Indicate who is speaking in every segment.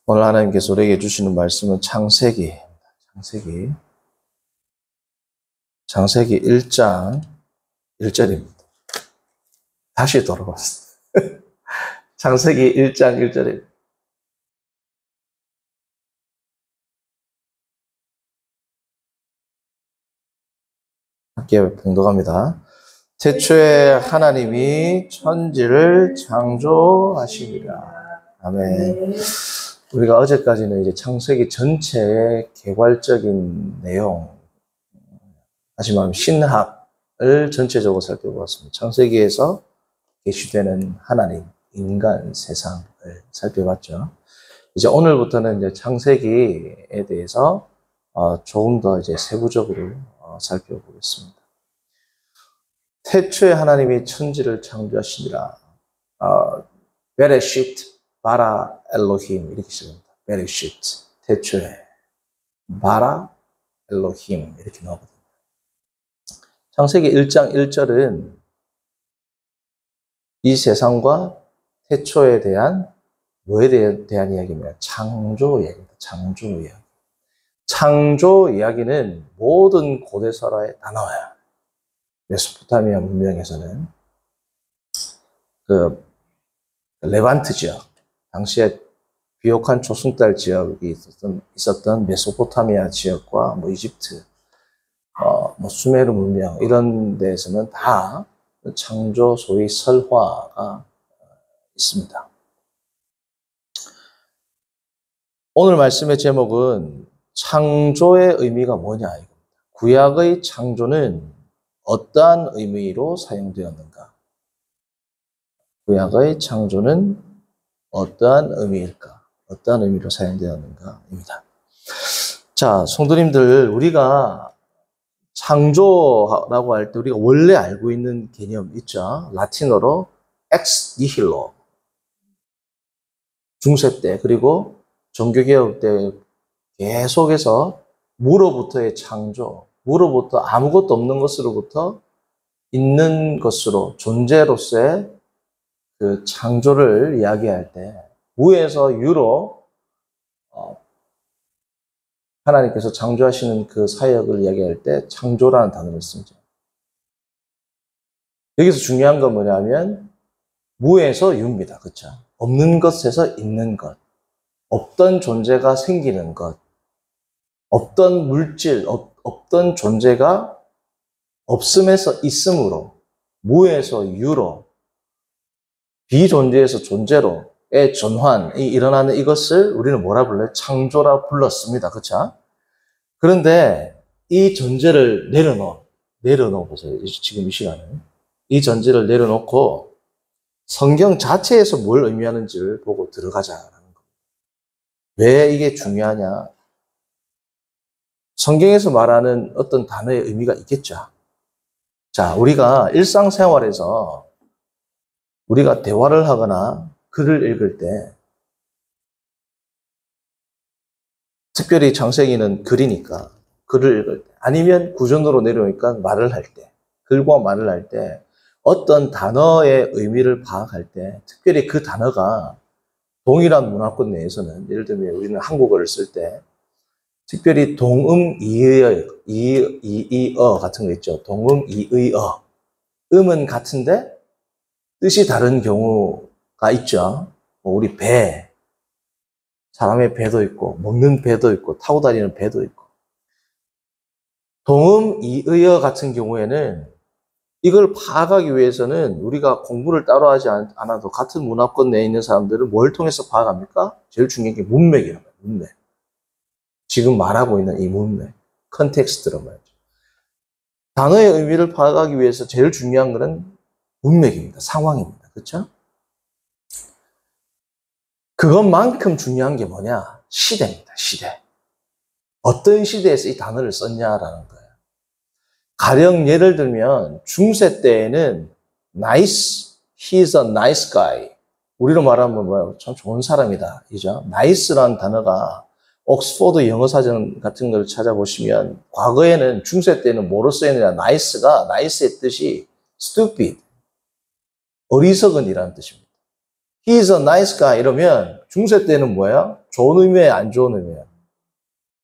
Speaker 1: 오늘 하나님께서 우리에게 주시는 말씀은 창세기 1장 1절입니다. 다시 돌아왔어요. 창세기 1장 1절입니다. 함께 봉독합니다. 태초에 하나님이 천지를 창조하시니라. 아멘. 우리가 어제까지는 이제 창세기 전체의 개괄적인 내용, 하지만 신학을 전체적으로 살펴보았습니다. 창세기에서 계시되는 하나님, 인간, 세상을 살펴봤죠. 이제 오늘부터는 이제 창세기에 대해서 조금 더 이제 세부적으로 살펴보겠습니다. 태초에 하나님이 천지를 창조하시니라. 베레시트 바라 엘로힘 이렇게 시작합니다. 베레시트 태초에 바라 엘로힘 이렇게 나오거든요. 창세기 1장 1절은 이 세상과 태초에 대한 뭐에 대한 이야기입니다. 창조 이야기입니다. 창조 이야기. 창조 이야기는 모든 고대설화에 다 나와요. 메소포타미아 문명에서는 그 레반트 지역, 당시에 비옥한 초승달 지역이 있었던 메소포타미아 지역과 뭐 이집트, 뭐 수메르 문명 이런 데에서는 다 창조 소위 설화가 있습니다. 오늘 말씀의 제목은 창조의 의미가 뭐냐 이겁니다. 구약의 창조는 어떠한 의미로 사용되었는가? 구약의 창조는 어떠한 의미일까? 어떠한 의미로 사용되었는가입니다. 자, 성도님들, 우리가 창조라고 할 때 우리가 원래 알고 있는 개념 있죠? 라틴어로 ex nihilo. 중세 때, 그리고 종교개혁 때 계속해서 무로부터의 창조, 무로부터 아무것도 없는 것으로부터 있는 것으로, 존재로서의 그 창조를 이야기할 때, 무에서 유로, 하나님께서 창조하시는 그 사역을 이야기할 때 창조라는 단어를 쓰죠. 여기서 중요한 건 뭐냐면 무에서 유입니다. 그렇죠? 없는 것에서 있는 것, 없던 존재가 생기는 것, 없던 물질, 없던 존재가 없음에서 있음으로, 무에서 유로, 비존재에서 존재로의 전환이 일어나는 이것을 우리는 뭐라 불러요? 창조라 불렀습니다. 그렇죠? 그런데 이 전제를 내려놓어 보세요. 지금 이 시간은. 이 전제를 내려놓고 성경 자체에서 뭘 의미하는지를 보고 들어가자라는 겁니다. 왜 이게 중요하냐? 성경에서 말하는 어떤 단어의 의미가 있겠죠. 자, 우리가 일상생활에서 우리가 대화를 하거나 글을 읽을 때, 특별히 창세기는 글이니까 글을 읽을 때, 아니면 구전으로 내려오니까 말을 할 때, 글과 말을 할 때 어떤 단어의 의미를 파악할 때, 특별히 그 단어가 동일한 문화권 내에서는, 예를 들면 우리는 한국어를 쓸 때 특별히 동음 이의어 같은 거 있죠. 동음 이의어. 음은 같은데 뜻이 다른 경우가 있죠. 우리 배, 사람의 배도 있고, 먹는 배도 있고, 타고 다니는 배도 있고. 동음 이의어 같은 경우에는 이걸 파악하기 위해서는 우리가 공부를 따로 하지 않아도 같은 문화권 내에 있는 사람들은 뭘 통해서 파악합니까? 제일 중요한 게 문맥이란 말이에요. 문맥. 지금 말하고 있는 이 문맥. 컨텍스트란 말이죠. 단어의 의미를 파악하기 위해서 제일 중요한 것은 문맥입니다. 상황입니다. 그렇죠? 그것만큼 중요한 게 뭐냐? 시대입니다. 시대. 어떤 시대에서 이 단어를 썼냐라는 거예요. 가령 예를 들면 중세 때에는 nice, he's a nice guy. 우리로 말하면 뭐예요? 참 좋은 사람이다. 이죠? nice라는 단어가 옥스포드 영어사전 같은 걸 찾아보시면 과거에는 중세 때는 뭐로 쓰였느냐? nice가, nice의 뜻이 stupid. 어리석은이라는 뜻입니다. He's a nice guy 이러면 중세 때는 뭐예요? 좋은 의미예요, 안 좋은 의미예요?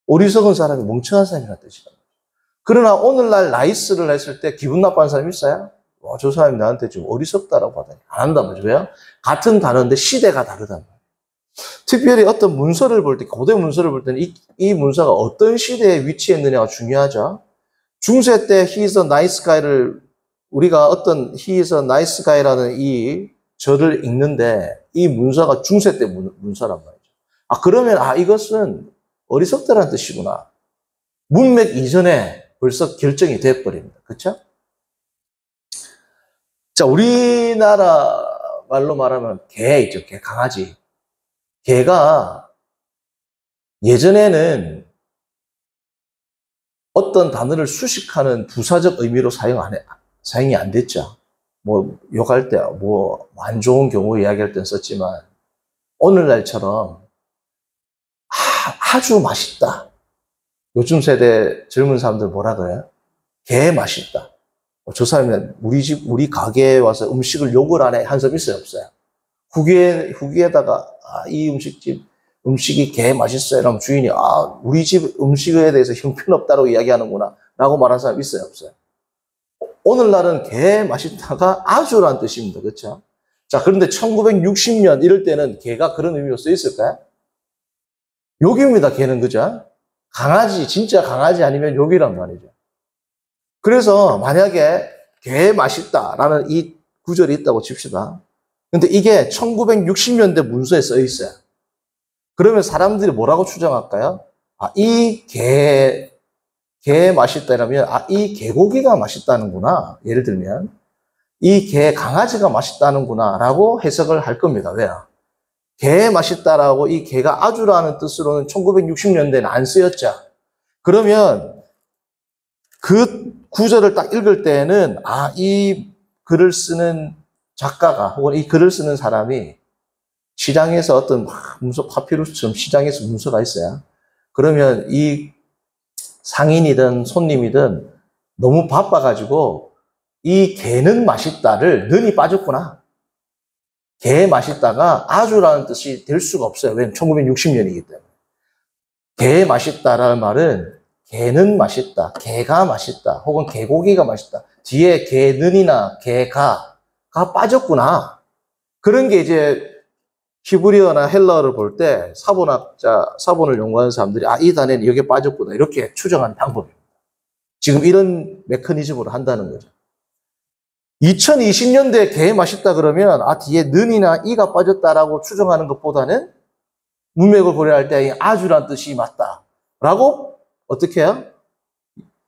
Speaker 1: 어리석은 사람이 멍청한 사람이라는 뜻이다. 그러나 오늘날 nice를 했을 때 기분 나빠하는 사람이 있어요? 저 사람이 나한테 좀 어리석다라고 하다니 안 한단 말이죠. 왜요? 같은 단어인데 시대가 다르단 말이에요. 특별히 어떤 문서를 볼 때, 고대 문서를 볼 때는 이 문서가 어떤 시대에 위치했느냐가 중요하죠. 중세 때 He's a nice guy를 우리가 어떤 He's a nice guy라는 이 절을 읽는데 이 문서가 중세 때 문서란 말이죠. 그러면 이것은 어리석다라는 뜻이구나. 문맥 이전에 벌써 결정이 돼버립니다. 그렇죠? 자, 우리나라 말로 말하면 개 있죠. 개, 강아지. 개가 예전에는 어떤 단어를 수식하는 부사적 의미로 사용이 안 됐죠. 뭐 욕할 때, 뭐 안 좋은 경우 이야기할 땐 썼지만 오늘날처럼 아주 맛있다. 요즘 세대 젊은 사람들 뭐라 그래요? 개 맛있다. 저 사람은 우리 가게에 와서 음식을 욕을 안 해. 한 사람 있어요, 없어요? 후기에다가 이 음식이 개 맛있어요. 이러면 주인이 우리 집 음식에 대해서 형편없다고 이야기하는구나 라고 말하는 사람 있어요, 없어요? 오늘날은 개 맛있다가 아주라는 뜻입니다. 그렇죠? 자, 그런데 1960년 이럴 때는 개가 그런 의미로 쓰여 있을까요? 욕입니다, 개는. 그죠? 강아지, 진짜 강아지 아니면 욕이란 말이죠. 그래서 만약에 개 맛있다라는 이 구절이 있다고 칩시다. 근데 이게 1960년대 문서에 써 있어요. 그러면 사람들이 뭐라고 추정할까요? 이 개 맛있다 이러면 이 개고기가 맛있다는구나. 예를 들면 이 개 강아지가 맛있다는구나 라고 해석을 할 겁니다. 왜요? 개 맛있다라고 이 개가 아주라는 뜻으로는 1960년대는 안 쓰였죠. 그러면 그 구절을 딱 읽을 때는 이 글을 쓰는 작가가 혹은 이 글을 쓰는 사람이 시장에서 어떤 문서 파피루스처럼 시장에서 문서가 있어요. 그러면 이 상인이든 손님이든 너무 바빠가지고 이 개는 맛있다를 는이 빠졌구나. 개 맛있다가 아주라는 뜻이 될 수가 없어요. 왜냐면 1960년이기 때문에. 개 맛있다라는 말은 개는 맛있다, 개가 맛있다, 혹은 개고기가 맛있다. 뒤에 개는이나 개가 빠졌구나. 그런 게 이제 히브리어나 헬라어를 볼 때 사본을 연구하는 사람들이 이 단어는 여기에 빠졌구나 이렇게 추정하는 방법입니다. 지금 이런 메커니즘으로 한다는 거죠. 2020년대에 개 맛있다 그러면 뒤에 는이나 이가 빠졌다라고 추정하는 것보다는 문맥을 고려할 때 아주란 뜻이 맞다라고 어떻게 해요?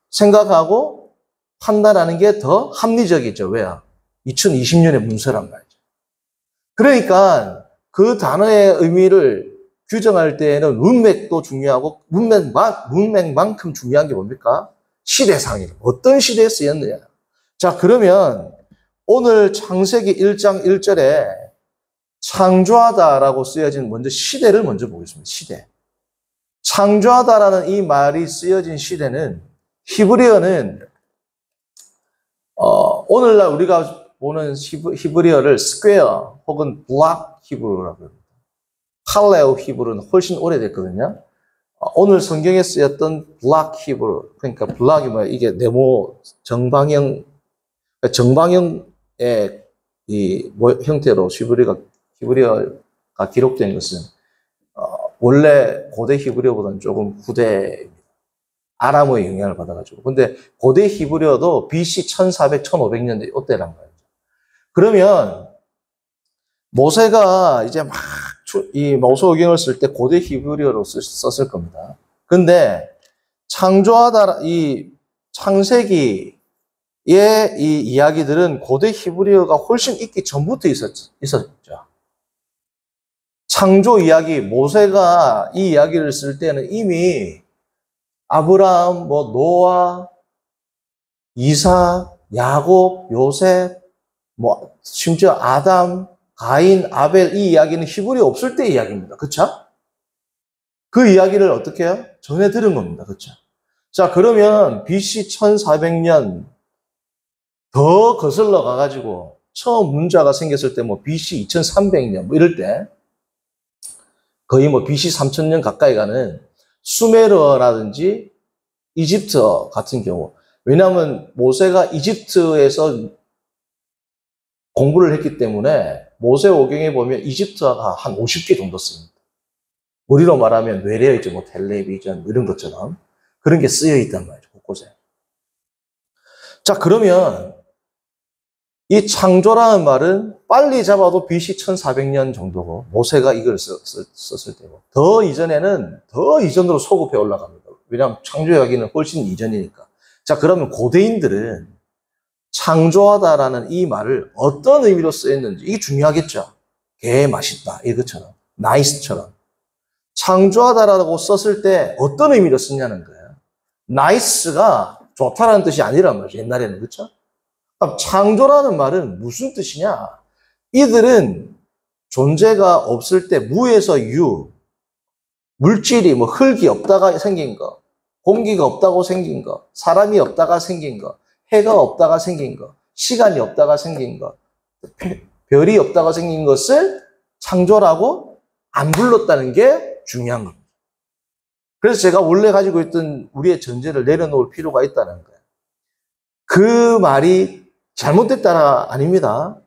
Speaker 1: 생각하고 판단하는 게 더 합리적이죠. 왜요? 2020년의 문서란 말이죠. 그러니까 그 단어의 의미를 규정할 때에는 문맥도 중요하고 문맥만큼 중요한 게 뭡니까? 시대상이에요. 어떤 시대에 쓰였느냐. 자, 그러면 오늘 창세기 1장 1절에 창조하다라고 쓰여진 먼저 시대를 먼저 보겠습니다. 시대. 창조하다라는 이 말이 쓰여진 시대는 히브리어는 오늘날 우리가 보는 히브리어를 스퀘어 혹은 블락 히브리어라고 합니다. 팔레오 히브리는 훨씬 오래됐거든요. 오늘 성경에 쓰였던 블락 히브리, 그러니까 블락이 뭐야? 이게 네모 정방형의 이 형태로 히브리어가 기록된 것은 원래 고대 히브리어보다는 조금 후대입니다. 아람어의 영향을 받아가지고. 근데 고대 히브리어도 BC 1400, 1500년대 이때란 말이죠. 그러면 모세가 이제 이 모세오경을 쓸 때 고대 히브리어로 썼을 겁니다. 근데 창조하다, 이 창세기의 이 이야기들은 고대 히브리어가 훨씬 있기 전부터 있었죠. 창조 이야기, 모세가 이 이야기를 쓸 때는 이미 아브라함, 노아, 이삭, 야곱, 요셉, 심지어 아담, 가인, 아벨 이 이야기는 히브리어 없을 때 이야기입니다. 그렇죠? 그 이야기를 어떻게 해요? 전해 들은 겁니다. 그렇죠? 자, 그러면 BC 1400년 더 거슬러 가가지고 처음 문자가 생겼을 때 뭐 BC 2300년 뭐 이럴 때 거의 뭐 BC 3000년 가까이 가는 수메르어라든지 이집트어 같은 경우, 왜냐하면 모세가 이집트에서 공부를 했기 때문에 모세오경에 보면 이집트어가 한 50개 정도 씁니다. 우리로 말하면 뇌레이죠, 뭐 텔레비전 이런 것처럼 그런 게 쓰여 있단 말이죠, 곳곳에. 자, 그러면 이 창조라는 말은 빨리 잡아도 BC 1400년 정도고 모세가 이걸 썼을 때고, 더 이전으로 소급해 올라갑니다. 왜냐하면 창조하기는 훨씬 이전이니까. 자, 그러면 고대인들은 창조하다라는 이 말을 어떤 의미로 쓰였는지 이게 중요하겠죠. 개 맛있다 이것처럼, 나이스처럼. 창조하다라고 썼을 때 어떤 의미로 쓰냐는 거예요. 나이스가 좋다라는 뜻이 아니란 말이죠, 옛날에는. 그렇죠? 그럼 창조라는 말은 무슨 뜻이냐? 이들은 존재가 없을 때 무에서 유, 물질이 뭐 흙이 없다가 생긴 거, 공기가 없다고 생긴 거, 사람이 없다가 생긴 거, 해가 없다가 생긴 거, 시간이 없다가 생긴 거, 별이 없다가 생긴 것을 창조라고 안 불렀다는 게 중요한 겁니다. 그래서 제가 원래 가지고 있던 우리의 전제를 내려놓을 필요가 있다는 거예요. 그 말이 잘못됐다가 아닙니다.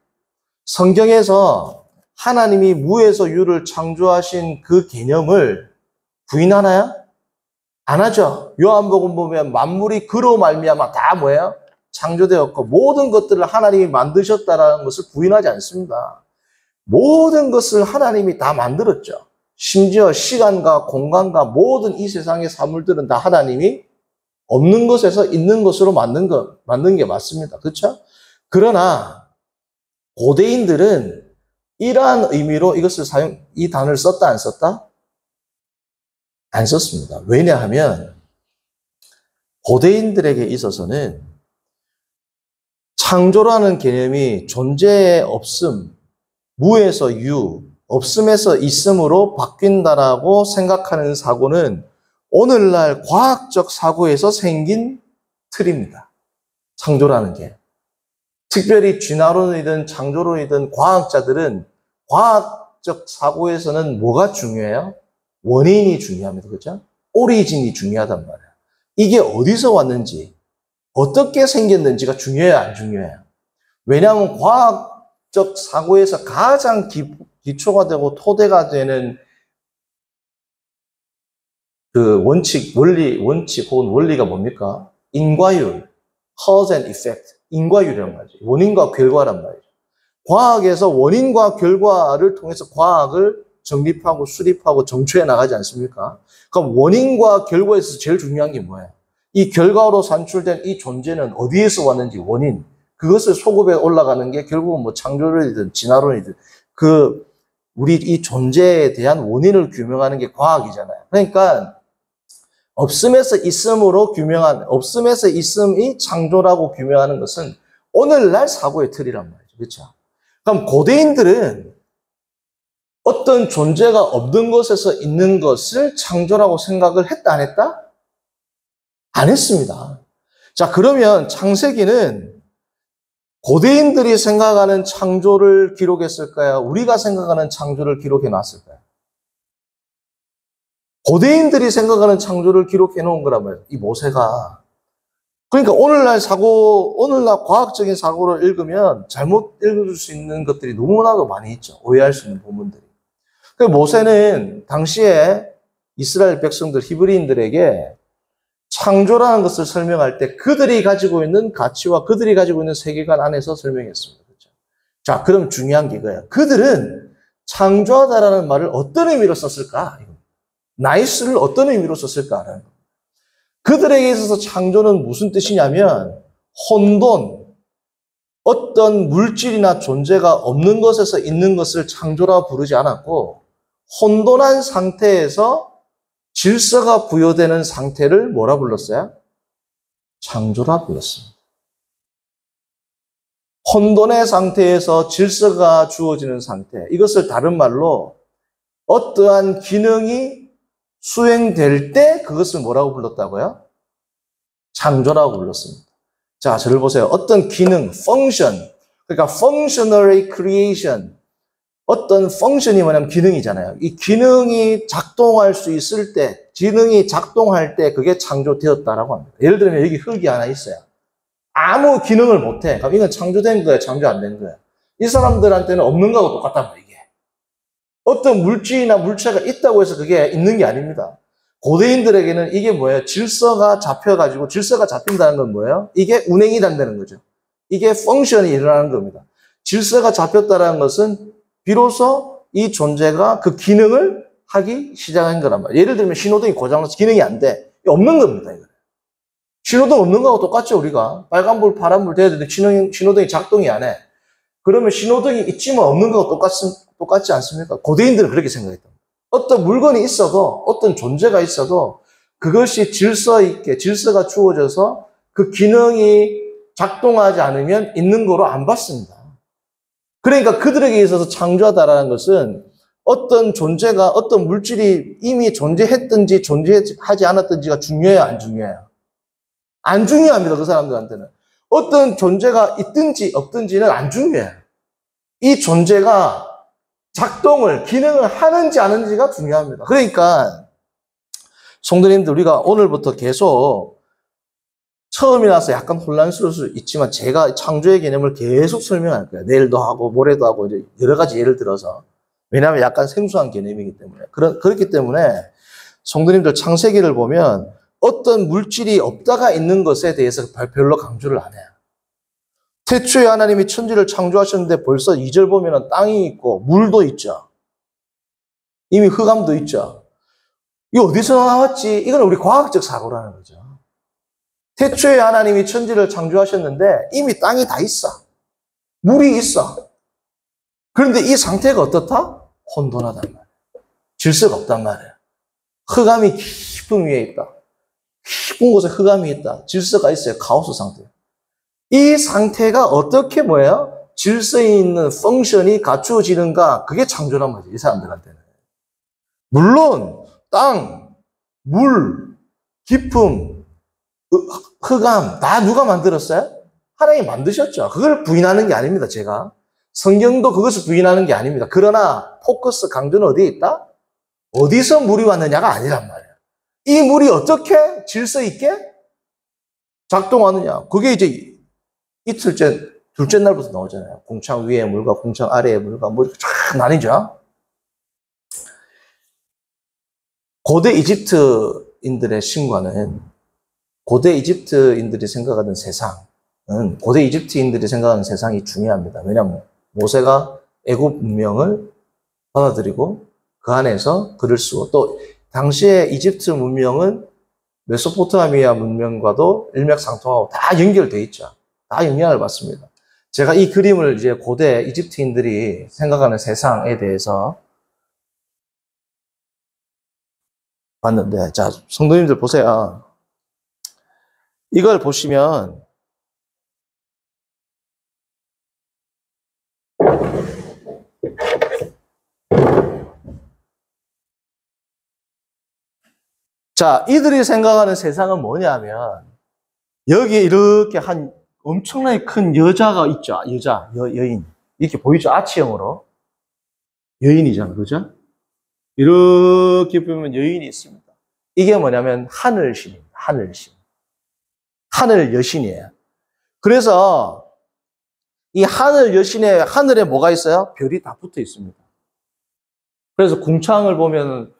Speaker 1: 성경에서 하나님이 무에서 유를 창조하신 그 개념을 부인하나요? 안 하죠. 요한복음 보면 만물이 그로 말미암아 다 뭐예요? 창조되었고 모든 것들을 하나님이 만드셨다라는 것을 부인하지 않습니다. 모든 것을 하나님이 다 만들었죠. 심지어 시간과 공간과 모든 이 세상의 사물들은 다 하나님이 없는 것에서 있는 것으로 만든 게 맞습니다. 그렇죠? 그러나 고대인들은 이러한 의미로 이 단어를 썼다 안 썼다? 안 썼습니다. 왜냐하면 고대인들에게 있어서는 창조라는 개념이 존재의 없음, 무에서 유, 없음에서 있음으로 바뀐다라고 생각하는 사고는 오늘날 과학적 사고에서 생긴 틀입니다. 창조라는 게. 특별히 진화론이든 창조론이든 과학자들은 과학적 사고에서는 뭐가 중요해요? 원인이 중요합니다. 그렇죠? 오리진이 중요하단 말이에요. 이게 어디서 왔는지, 어떻게 생겼는지가 중요해요, 안 중요해요? 왜냐하면 과학적 사고에서 가장 기초가 되고 토대가 되는 그 원칙 혹은 원리가 뭡니까? 인과율, cause and effect, 인과율이란 말이죠. 원인과 결과란 말이죠. 과학에서 원인과 결과를 통해서 과학을 정립하고 수립하고 정초해 나가지 않습니까? 그럼 원인과 결과에서 제일 중요한 게 뭐예요? 이 결과로 산출된 이 존재는 어디에서 왔는지 원인, 그것을 소급해 올라가는 게 결국은 뭐 창조론이든 진화론이든 우리 이 존재에 대한 원인을 규명하는 게 과학이잖아요. 그러니까 없음에서 있음이 창조라고 규명하는 것은 오늘날 사고의 틀이란 말이죠. 그렇죠? 그럼 고대인들은 어떤 존재가 없는 것에서 있는 것을 창조라고 생각을 했다, 안 했다? 안 했습니다. 자, 그러면 창세기는 고대인들이 생각하는 창조를 기록했을까요? 우리가 생각하는 창조를 기록해 놨을까요? 고대인들이 생각하는 창조를 기록해 놓은 거란 말이에요. 이 모세가. 그러니까 오늘날 과학적인 사고를 읽으면 잘못 읽을 수 있는 것들이 너무나도 많이 있죠. 오해할 수 있는 부분들이. 그 모세는 당시에 이스라엘 백성들, 히브리인들에게 창조라는 것을 설명할 때 그들이 가지고 있는 가치와 그들이 가지고 있는 세계관 안에서 설명했습니다. 그렇죠? 자, 그럼 중요한 게 이거예요. 그들은 창조하다라는 말을 어떤 의미로 썼을까? 나이스를 어떤 의미로 썼을까라는 거. 그들에게 있어서 창조는 무슨 뜻이냐면 혼돈, 어떤 물질이나 존재가 없는 것에서 있는 것을 창조라 부르지 않았고 혼돈한 상태에서 질서가 부여되는 상태를 뭐라 불렀어요? 창조라 불렀습니다. 혼돈의 상태에서 질서가 주어지는 상태, 이것을 다른 말로 어떠한 기능이 수행될 때 그것을 뭐라고 불렀다고요? 창조라고 불렀습니다. 자, 저를 보세요. 어떤 기능, 펑션, 그러니까 functionary creation. 어떤 펑션이 뭐냐면 기능이잖아요. 이 기능이 작동할 수 있을 때, 기능이 작동할 때 그게 창조되었다라고 합니다. 예를 들면 여기 흙이 하나 있어요. 아무 기능을 못해. 그럼 이건 창조된 거야, 창조 안 된 거야. 이 사람들한테는 없는 거하고 똑같단 말이에요, 이게. 어떤 물질이나 물체가 있다고 해서 그게 있는 게 아닙니다. 고대인들에게는 이게 뭐예요? 질서가 잡혀가지고, 질서가 잡힌다는 건 뭐예요? 이게 운행이 된다는 거죠. 이게 펑션이 일어나는 겁니다. 질서가 잡혔다는 것은 비로소 이 존재가 그 기능을 하기 시작한 거란 말이에요. 예를 들면 신호등이 고장나서 기능이 안 돼. 없는 겁니다, 이거. 신호등 없는 거하고 똑같죠, 우리가. 빨간불, 파란불 돼야 되는데 신호등이 작동이 안 해. 그러면 신호등이 있지만 없는 거하고 똑같지 않습니까? 고대인들은 그렇게 생각했던 거예요. 어떤 물건이 있어도, 어떤 존재가 있어도 그것이 질서 있게, 질서가 주어져서 그 기능이 작동하지 않으면 있는 거로 안 봤습니다. 그러니까 그들에게 있어서 창조하다라는 것은 어떤 존재가, 어떤 물질이 이미 존재했든지 존재하지 않았든지가 중요해요, 안 중요해요? 안 중요합니다, 그 사람들한테는. 어떤 존재가 있든지 없든지는 안 중요해요. 이 존재가 작동을, 기능을 하는지 안 하는지가 중요합니다. 그러니까 성도님들, 우리가 오늘부터 계속 처음이라서 약간 혼란스러울 수 있지만 제가 창조의 개념을 계속 설명할 거예요. 내일도 하고 모레도 하고 이제 여러 가지 예를 들어서. 왜냐하면 약간 생소한 개념이기 때문에. 그렇기 때문에 성도님들 창세기를 보면 어떤 물질이 없다가 있는 것에 대해서 별로 강조를 안 해요. 태초에 하나님이 천지를 창조하셨는데 벌써 2절 보면 땅이 있고 물도 있죠. 이미 흑암도 있죠. 이거 어디서 나왔지? 이건 우리 과학적 사고라는 거죠. 태초에 하나님이 천지를 창조하셨는데 이미 땅이 다 있어. 물이 있어. 그런데 이 상태가 어떻다? 혼돈하단 말이에요. 질서가 없단 말이에요. 흑암이 깊은 위에 있다. 깊은 곳에 흑암이 있다. 질서가 있어요. 카오스 상태. 이 상태가 어떻게 뭐예요? 질서에 있는 펑션이 갖추어지는가? 그게 창조란 말이에요. 이 사람들한테는. 물론 땅, 물, 깊음, 흑암 다 누가 만들었어요? 하나님이 만드셨죠. 그걸 부인하는 게 아닙니다, 제가. 성경도 그것을 부인하는 게 아닙니다. 그러나 포커스 강조는 어디에 있다? 어디서 물이 왔느냐가 아니란 말이에요. 이 물이 어떻게 질서 있게 작동하느냐. 그게 이제 둘째 날부터 나오잖아요. 궁창 위의 물과 궁창 아래의 물과 뭐 이렇게 쫙 나뉘죠. 고대 이집트인들의 신과는 고대 이집트인들이 생각하는 세상은 고대 이집트인들이 생각하는 세상이 중요합니다. 왜냐하면 모세가 애굽 문명을 받아들이고 그 안에서 글을 쓰고 또 당시에 이집트 문명은 메소포타미아 문명과도 일맥상통하고 다 연결돼 있죠. 다 영향을 받습니다. 제가 이 그림을 이제 고대 이집트인들이 생각하는 세상에 대해서 봤는데, 자, 성도님들 보세요. 이걸 보시면 자, 이들이 생각하는 세상은 뭐냐면 여기에 이렇게 한 엄청나게 큰 여자가 있죠. 여인. 이렇게 보이죠? 아치형으로. 여인이잖아. 그죠? 이렇게 보면 여인이 있습니다. 이게 뭐냐면 하늘신입니다. 하늘신. 하늘 여신이에요. 그래서 이 하늘 여신의 하늘에 뭐가 있어요? 별이 다 붙어 있습니다. 그래서 궁창을 보면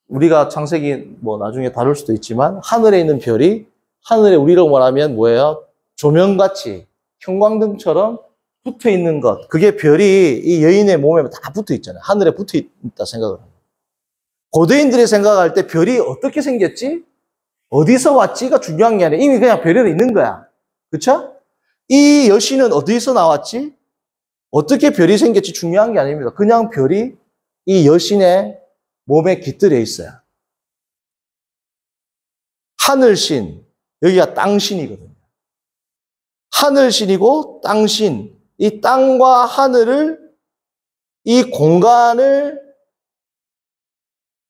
Speaker 1: 우리가 창세기 뭐 나중에 다룰 수도 있지만 하늘에 있는 별이 하늘에 우리로 말하면 뭐예요? 조명같이 형광등처럼 붙어 있는 것. 그게 별이 이 여인의 몸에 다 붙어 있잖아요. 하늘에 붙어 있다 생각을 합니다. 고대인들이 생각할 때 별이 어떻게 생겼지? 어디서 왔지가 중요한 게 아니라 이미 그냥 별에 있는 거야. 그쵸? 이 여신은 어디서 나왔지? 어떻게 별이 생겼지 중요한 게 아닙니다. 그냥 별이 이 여신의 몸에 깃들여 있어요. 하늘신, 여기가 땅신이거든요. 하늘신이고 땅신, 이 땅과 하늘을, 이 공간을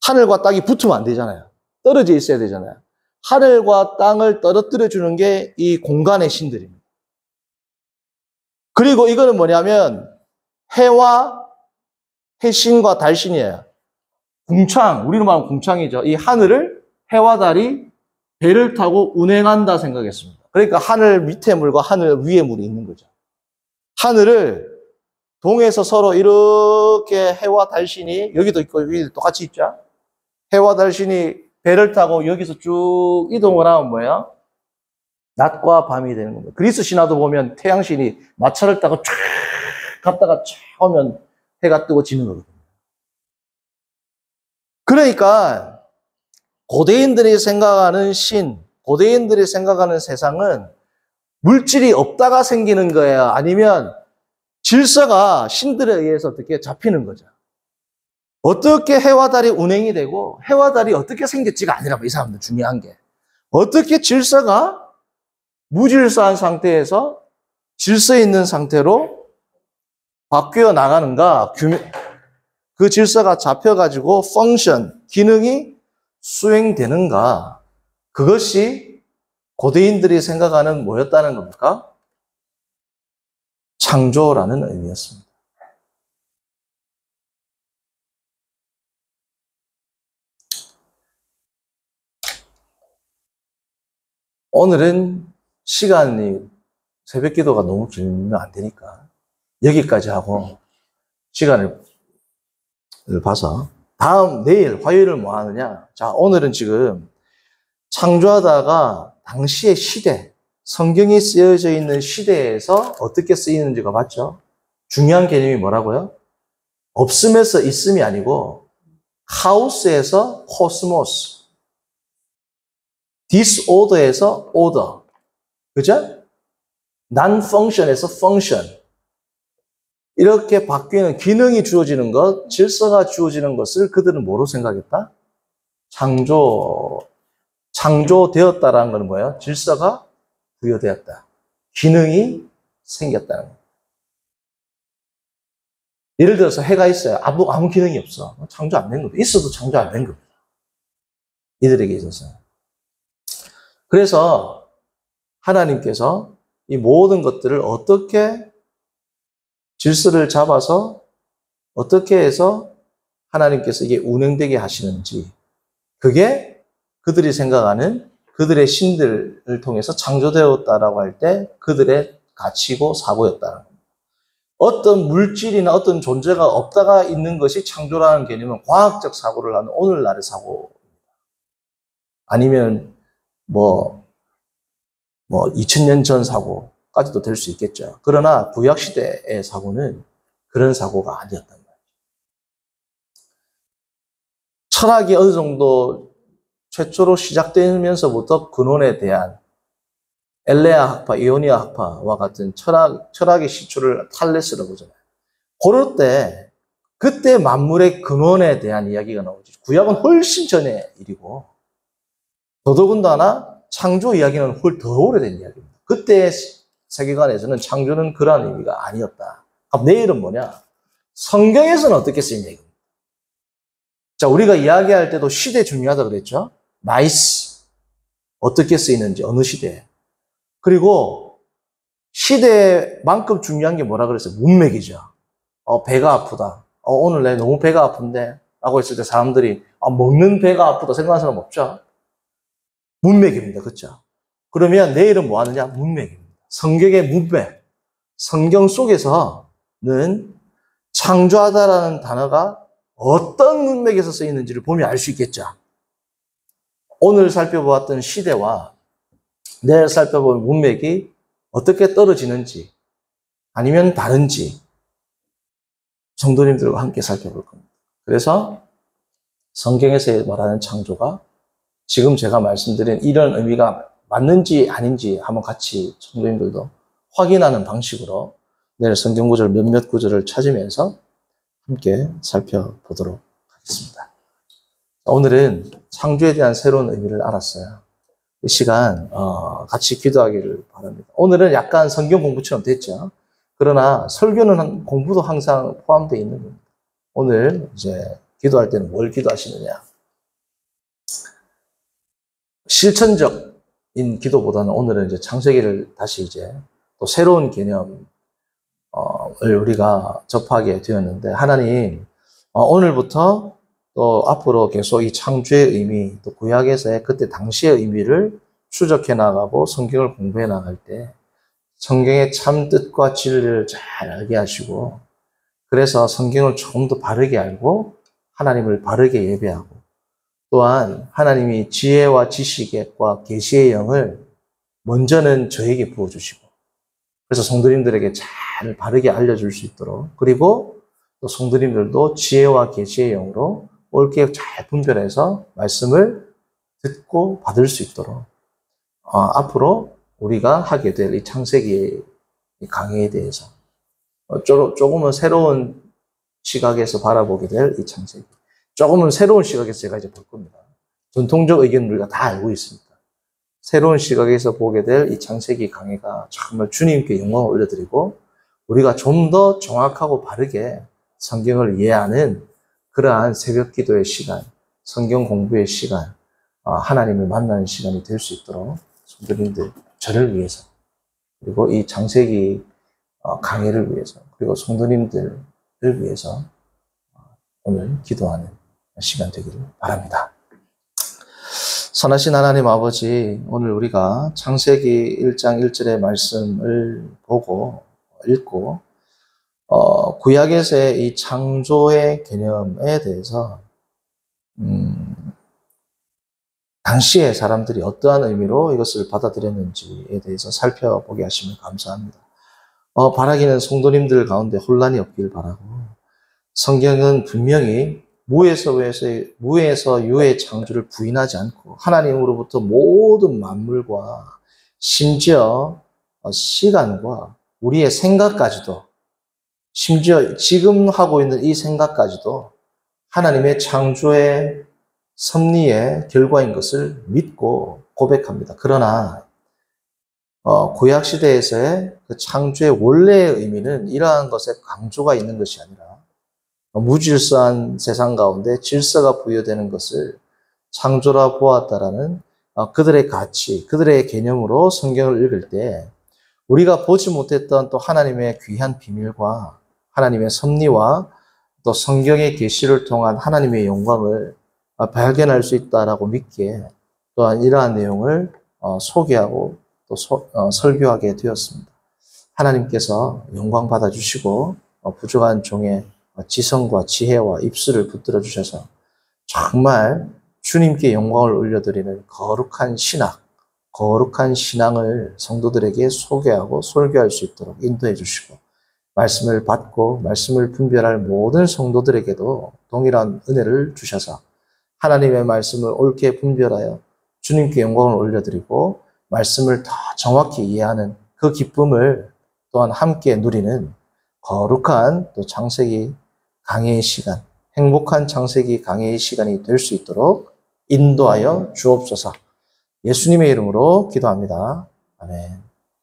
Speaker 1: 하늘과 땅이 붙으면 안 되잖아요. 떨어져 있어야 되잖아요. 하늘과 땅을 떨어뜨려 주는 게 이 공간의 신들입니다. 그리고 이거는 뭐냐면 해와 해신과 달신이에요. 궁창, 우리는 말하면 궁창이죠. 이 하늘을 해와 달이 배를 타고 운행한다 생각했습니다. 그러니까 하늘 밑에 물과 하늘 위에 물이 있는 거죠. 하늘을 동에서 서로 이렇게 해와 달신이 여기도 있고 여기도 똑같이 있죠. 해와 달신이 배를 타고 여기서 쭉 이동을 하면 뭐예요? 낮과 밤이 되는 겁니다. 그리스 신화도 보면 태양신이 마차를 타고 쫙 갔다가 쫙 오면 해가 뜨고 지는 거거든요. 그러니까 고대인들이 생각하는 신, 고대인들이 생각하는 세상은 물질이 없다가 생기는 거예요. 아니면 질서가 신들에 의해서 어떻게 잡히는 거죠. 어떻게 해와 달이 운행이 되고 해와 달이 어떻게 생겼지가 아니라 이 사람들 중요한 게 어떻게 질서가 무질서한 상태에서 질서 있는 상태로 바뀌어 나가는가, 그 질서가 잡혀가지고 펑션, 기능이 수행되는가, 그것이 고대인들이 생각하는 뭐였다는 겁니까? 창조라는 의미였습니다. 오늘은 시간이 새벽 기도가 너무 길면 안 되니까 여기까지 하고 시간을 봐서 내일 화요일을 뭐 하느냐. 자, 오늘은 지금 창조하다가 당시의 시대, 성경이 쓰여져 있는 시대에서 어떻게 쓰이는지가 맞죠? 중요한 개념이 뭐라고요? 없음에서 있음이 아니고 하우스에서 코스모스, 디스오더에서 오더, 그죠? non-function에서 function, 이렇게 바뀌는 기능이 주어지는 것, 질서가 주어지는 것을 그들은 뭐로 생각했다? 창조되었다라는 건 뭐예요? 질서가 부여되었다. 기능이 생겼다는 거예요. 예를 들어서 해가 있어요. 아무 기능이 없어. 창조 안 된 겁니다. 있어도 창조 안 된 겁니다. 이들에게 있어서. 그래서 하나님께서 이 모든 것들을 어떻게 질서를 잡아서 어떻게 해서 하나님께서 이게 운행되게 하시는지, 그게 그들이 생각하는 그들의 신들을 통해서 창조되었다라고 할 때 그들의 가치고 사고였다는 겁니다. 어떤 물질이나 어떤 존재가 없다가 있는 것이 창조라는 개념은 과학적 사고를 하는 오늘날의 사고입니다. 아니면 2000년 전 사고까지도 될 수 있겠죠. 그러나 구약시대의 사고는 그런 사고가 아니었단 말이에요. 철학이 어느 정도 최초로 시작되면서부터 근원에 대한 엘레아 학파, 이오니아 학파와 같은 철학의 시초를 탈레스라고 하잖아요. 그럴 때, 그때 만물의 근원에 대한 이야기가 나오죠. 구약은 훨씬 전의 일이고, 더더군다나 창조 이야기는 더 오래된 이야기입니다. 그때의 세계관에서는 창조는 그러한 의미가 아니었다. 그럼 내일은 뭐냐? 성경에서는 어떻게 쓰이냐 이겁니다. 자, 우리가 이야기할 때도 시대 중요하다고 그랬죠? 나이스. 어떻게 쓰이는지, 어느 시대에. 그리고 시대만큼 중요한 게 뭐라 그랬어요? 문맥이죠. 배가 아프다. 오늘 내 너무 배가 아픈데? 라고 했을 때 사람들이 먹는 배가 아프다 생각하는 사람 없죠? 문맥입니다. 그렇죠? 그러면 내일은 뭐 하느냐? 문맥입니다. 성경의 문맥. 성경 속에서는 창조하다라는 단어가 어떤 문맥에서 쓰이는지를 보면 알 수 있겠죠. 오늘 살펴보았던 시대와 내일 살펴볼 문맥이 어떻게 떨어지는지 아니면 다른지 성도님들과 함께 살펴볼 겁니다. 그래서 성경에서 말하는 창조가 지금 제가 말씀드린 이런 의미가 맞는지 아닌지 한번 같이 성도님들도 확인하는 방식으로 내일 성경 구절 몇몇 구절을 찾으면서 함께 살펴보도록 하겠습니다. 오늘은 창조에 대한 새로운 의미를 알았어요. 이 시간 같이 기도하기를 바랍니다. 오늘은 약간 성경 공부처럼 됐죠. 그러나 설교는 공부도 항상 포함되어 있는 겁니다. 오늘 이제 기도할 때는 뭘 기도하시느냐? 실천적인 기도보다는 오늘은 이제 창세기를 다시 이제 또 새로운 개념, 우리가 접하게 되었는데, 하나님, 오늘부터 또 앞으로 계속 이 창조의 의미, 또 구약에서의 그때 당시의 의미를 추적해 나가고 성경을 공부해 나갈 때 성경의 참 뜻과 진리를 잘 알게 하시고, 그래서 성경을 조금 더 바르게 알고 하나님을 바르게 예배하고, 또한 하나님이 지혜와 지식과 계시의 영을 먼저는 저에게 부어주시고, 그래서 성도님들에게 잘 바르게 알려줄 수 있도록, 그리고 또 성도님들도 지혜와 계시의 영으로 옳게 잘 분별해서 말씀을 듣고 받을 수 있도록 앞으로 우리가 하게 될 이 창세기 강의에 대해서 조금은 새로운 시각에서 바라보게 될 이 창세기, 조금은 새로운 시각에서 제가 이제 볼 겁니다. 전통적 의견을 우리가 다 알고 있습니다. 새로운 시각에서 보게 될 이 창세기 강의가 정말 주님께 영광을 올려드리고, 우리가 좀 더 정확하고 바르게 성경을 이해하는 그러한 새벽 기도의 시간, 성경 공부의 시간, 하나님을 만나는 시간이 될 수 있도록 성도님들, 저를 위해서, 그리고 이 창세기 강의를 위해서, 그리고 성도님들을 위해서 오늘 기도하는 시간 되기를 바랍니다. 선하신 하나님 아버지, 오늘 우리가 창세기 1장 1절의 말씀을 보고 읽고 구약에서의 이 창조의 개념에 대해서 당시의 사람들이 어떠한 의미로 이것을 받아들였는지에 대해서 살펴보게 하시면 감사합니다. 바라기는 성도님들 가운데 혼란이 없길 바라고, 성경은 분명히 무에서 유의 창조를 부인하지 않고 하나님으로부터 모든 만물과 심지어 시간과 우리의 생각까지도, 심지어 지금 하고 있는 이 생각까지도 하나님의 창조의 섭리의 결과인 것을 믿고 고백합니다. 그러나 구약시대에서의 그 창조의 원래의 의미는 이러한 것에 강조가 있는 것이 아니라 무질서한 세상 가운데 질서가 부여되는 것을 창조라 보았다라는 그들의 가치, 그들의 개념으로 성경을 읽을 때 우리가 보지 못했던 또 하나님의 귀한 비밀과 하나님의 섭리와 또 성경의 계시를 통한 하나님의 영광을 발견할 수 있다라고 믿기에 또한 이러한 내용을 소개하고 또 설교하게 되었습니다. 하나님께서 영광 받아주시고 부족한 종의 지성과 지혜와 입술을 붙들어 주셔서 정말 주님께 영광을 올려드리는 거룩한 신학, 거룩한 신앙을 성도들에게 소개하고 설교할 수 있도록 인도해 주시고, 말씀을 받고 말씀을 분별할 모든 성도들에게도 동일한 은혜를 주셔서 하나님의 말씀을 옳게 분별하여 주님께 영광을 올려드리고 말씀을 더 정확히 이해하는 그 기쁨을 또한 함께 누리는 거룩한 또 창세기 강해의 시간, 행복한 창세기 강해의 시간이 될 수 있도록 인도하여 주옵소서. 예수님의 이름으로 기도합니다. 아멘.